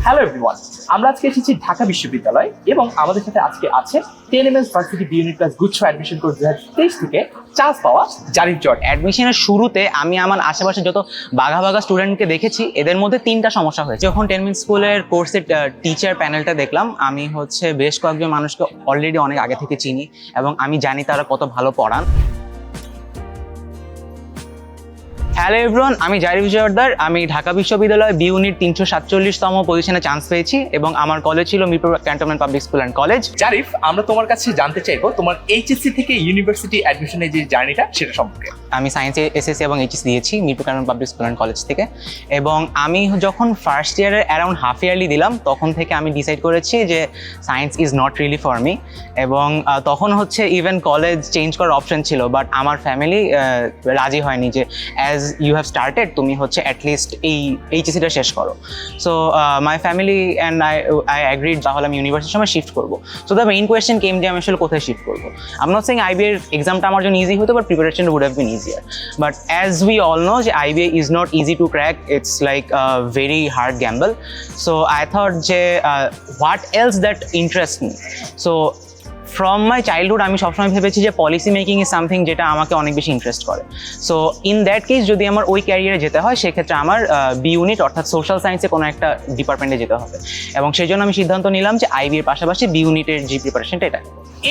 Hello everyone, আমরা আজকে এসেছি ঢাকা বিশ্ববিদ্যালয় এবং আমাদের সাথে আজকে আছে টেনএমএস ভার্সিটি বি ইউনিট ক্লাস গুচ্ছ অ্যাডমিশন কোর্স 2023 থেকে চান্স পাওয়া জারিফ জর্ডান। অ্যাডমিশনের শুরুতে আমি আমার আশেপাশে যত বাঘা বাঘা স্টুডেন্টকে দেখেছি, এদের মধ্যে তিনটা সমস্যা হয়েছে। যখন টেনমিন স্কুলের কোর্সের টিচার প্যানেলটা দেখলাম, আমি বেশ কয়েকজন মানুষকে অলরেডি অনেক আগে থেকে চিনি এবং আমি জানি তারা কত ভালো পড়ান। হ্যালো এভরিওয়ান, আমি জারিফ জর্দার। আমি ঢাকা বিশ্ববিদ্যালয় বি ইউনিট 347তম পজিশনে চান্স পেয়েছি এবং আমার কলেজ ছিল Mirpur cantonment public school and college. Zarif, আমরা তোমার কাছে জানতে চাইবো তোমার এইচএসসি থেকে ইউনিভার্সিটি অ্যাডমিশনের যে জার্নিটা সেটা সম্পর্কে। আমি সায়েন্সে এসএসসি এবং এইচএস দিয়েছি Mirpur cantonment public school and college থেকে, এবং আমি যখন ফার্স্ট ইয়ারের অ্যারাউন্ড হাফ ইয়ারলি দিলাম তখন থেকে আমি ডিসাইড করেছি যে science is not really for me. এবং তখন ইভেন কলেজ চেঞ্জ করার অপশন ছিল, বাট আমার ফ্যামিলি রাজি হয়নি যে অ্যাজ ইউ হ্যাভ স্টার্টেড তুমি অ্যাটলিস্ট এই এইচএসসিটা শেষ করো। So my family and I agreed, তাহলে আমি ইউনিভার্সিটির সময় শিফট করবো। সো দ্য মেইন কোয়েশ্চেন কেম যে আমি আসলে কোথায় শিফট করবো। I am not saying IBA এর এক্সামটা আমার জন্য ইজি হতো, but preparation would have been easier. But as we all know, IBA is not easy to crack. It's like a very hard gamble. So I thought, what else that interests me? So from my childhood আমি সবসময় ভেবেছি যে policy making is something যেটা আমাকে অনেক বেশি interest করে। So in that case যদি আমার ওই ক্যারিয়ারে যেতে হয়, সেক্ষেত্রে আমার বি ইউনিট অর্থাৎ সোশ্যাল সায়েন্সে কোনো একটা ডিপার্টমেন্টে যেতে হবে, এবং সেই জন্য আমি সিদ্ধান্ত নিলাম যে আইবি এর পাশাপাশি বি ইউনিটের যে প্রিপারেশনটা এটা।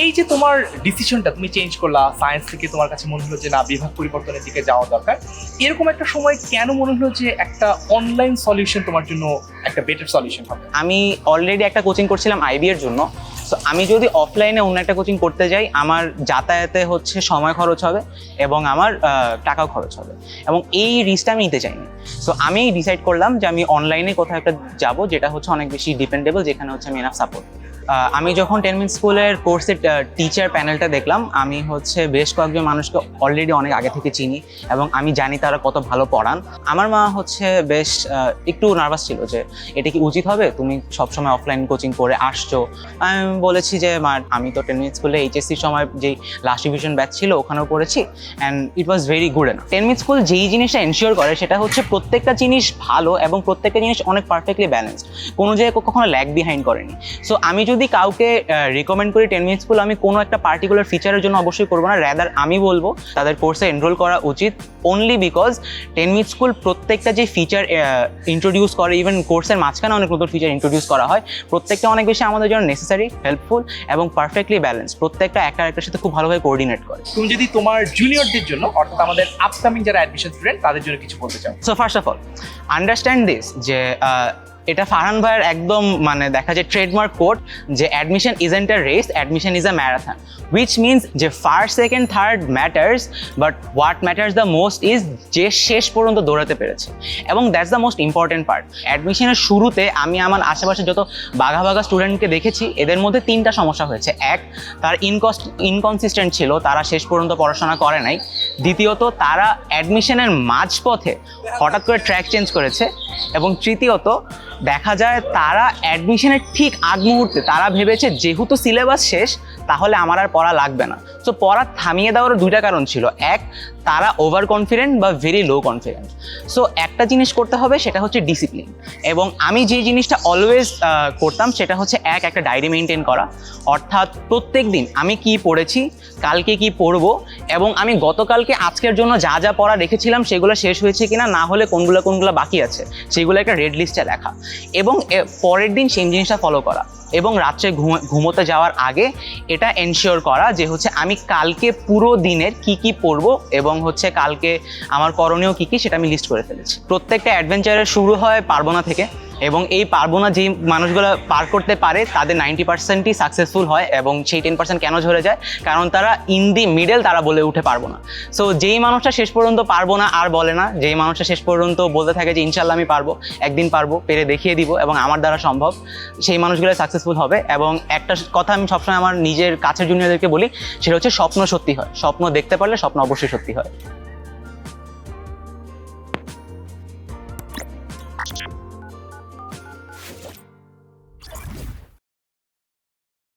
এই যে তোমার ডিসিশনটা তুমি চেঞ্জ করলা, সায়েন্স থেকে তোমার কাছে মনে হলো যে না, বিভাগ পরিবর্তনের দিকে যাওয়া দরকার, এরকম একটা সময় কেন মনে হলো যে একটা অনলাইন সলিউশন তোমার জন্য একটা বেটার সলিউশন হবে? আমি অলরেডি একটা কোচিং করছিলাম আইবি এর জন্য। সো আমি যদি অফলাইনে অন্য একটা কোচিং করতে যাই, আমার যাতায়াতে সময় খরচ হবে এবং আমার টাকাও খরচ হবে, এবং এই রিস্কটা আমি নিতে চাইনি। সো আমি ডিসাইড করলাম যে আমি অনলাইনে কোথাও একটা যাবো যেটা অনেক বেশি ডিপেন্ডেবল, যেখানে আমি এনাফ সাপোর্ট। আমি যখন টেনমিন স্কুলের কোর্সের টিচার প্যানেলটা দেখলাম, আমি বেশ কয়েকজন মানুষকে অলরেডি অনেক আগে থেকে চিনি এবং আমি জানি তারা কত ভালো পড়ান। আমার মা বেশ একটু নার্ভাস ছিল যে এটা কি উচিত হবে, তুমি সবসময় অফলাইন কোচিং করে আসছো। আমি বলেছি যে মা, আমি তো টেনমিন স্কুলে এইচএসসির সময় যেই লাস্ট ডিভিশন ব্যাচ ছিল ওখানেও পড়েছি, and it was very good enough. Ten min school যেই জিনিসটা এনশিওর করে সেটা প্রত্যেকটা জিনিস ভালো এবং প্রত্যেকটা জিনিস অনেক পারফেক্টলি ব্যালেন্সড, কোনো জায়গায় কখনো ল্যাগ বিহাইন্ড করেনি। সো আমি যদি কাউকে রিকমেন্ড করি টেনমিন স্কুল, আমি কোনো একটা পার্টিকুলার ফিচারের জন্য অবশ্যই করবো না, র্যাদার আমি বলবো তাদের কোর্সে এনরোল করা উচিত, অনলি বিকজ টেনমিন স্কুল প্রত্যেকটা যে ফিচার ইন্ট্রোডিউস করে, ইভেন কোর্সের মাঝখানে অনেক নতুন ফিচার ইন্ট্রোডিউস করা হয়, প্রত্যেকটা অনেক বেশি আমাদের জন্য নেসেসারি, হেল্পফুল এবং পারফেক্টলি ব্যালেন্স, প্রত্যেকটা একটা একটার সাথে খুব ভালোভাবে কোঅর্ডিনেট করে। তুমি যদি তোমার জুনিয়রদের জন্য অর্থাৎ আমাদের আপকামিং যারা অ্যাডমিশন স্টুডেন্ট তাদের জন্য কিছু বলতে চাও। So first of all understand this যে এটা ফারহান ভাইয়ের একদম দেখা যায় ট্রেডমার্ক কোড যে admission isn't a race, admission is a marathon, which means যে first second third matters, but what matters the most is যে শেষ পর্যন্ত দৌড়াতে পেরেছে, এবং that's the most important part. অ্যাডমিশনের শুরুতে আমি আমার আশেপাশে যত বাঘা বাঘা স্টুডেন্টকে দেখেছি, এদের মধ্যে তিনটা সমস্যা হয়েছে। এক, তার ইনকনসিস্টেন্ট ছিল, তারা শেষ পর্যন্ত পড়াশোনা করে নাই। দ্বিতীয়ত, তারা অ্যাডমিশনের মাঝপথে হঠাৎ করে ট্র্যাক চেঞ্জ করেছে। এবং তৃতীয়ত, দেখা যায় তারা অ্যাডমিশনের ঠিক আগ মুহূর্তে তারা ভেবেছে যেহেতু সিলেবাস শেষ তাহলে আমার আর পড়া লাগবে না। সো পড়া থামিয়ে দেওয়ার দুইটা কারণ ছিল। এক, তারা ওভার কনফিডেন্ট বা ভেরি লো কনফিডেন্ট। সো একটা জিনিস করতে হবে, সেটা ডিসিপ্লিন। এবং আমি যে জিনিসটা অলওয়েজ করতাম সেটা একটা ডায়েরি মেনটেন করা, অর্থাৎ প্রত্যেক দিন আমি কি পড়েছি, কালকে কি পড়বো, এবং আমি গতকালকে আজকের জন্য যা যা পড়া রেখেছিলাম সেগুলো শেষ হয়েছে কিনা, না হলে কোনগুলো বাকি আছে সেগুলো একটা রেড লিস্টে লেখা, এবং পরের দিন সেই জিনিসটা ফলো করা, এবং রাত্রে ঘুমোতে যাওয়ার আগে এটা এনশিওর করা যে আমি কালকে পুরো দিনের কি কি পড়বো এবং কালকে আমার করণীয় কি কি সেটা আমি লিস্ট করে ফেলেছি। প্রত্যেকটা অ্যাডভেঞ্চারের শুরু হয় পারবোনা থেকে, এবং এই পারবোনা যেই মানুষগুলো পার করতে পারে তাদের 90%ই সাকসেসফুল হয়, এবং সেই 10% কেন ঝরে যায়, কারণ তারা ইন দি মিডল তারা বলে উঠে পারবো না। সো যেই মানুষটা শেষ পর্যন্ত পারবো না আর বলে না, যেই মানুষটা শেষ পর্যন্ত বলতে থাকে যে ইনশাল্লাহ আমি পারবো, একদিন পারবো, পেরে দেখিয়ে দিব এবং আমার দ্বারা সম্ভব, সেই মানুষগুলো সাকসেসফুল হবে। এবং একটা কথা আমি সবসময় আমার নিজের কাছের জুনিয়রদেরকে বলি, সেটা স্বপ্ন সত্যি হয়। স্বপ্ন দেখতে পারলে স্বপ্ন অবশ্যই সত্যি হয়।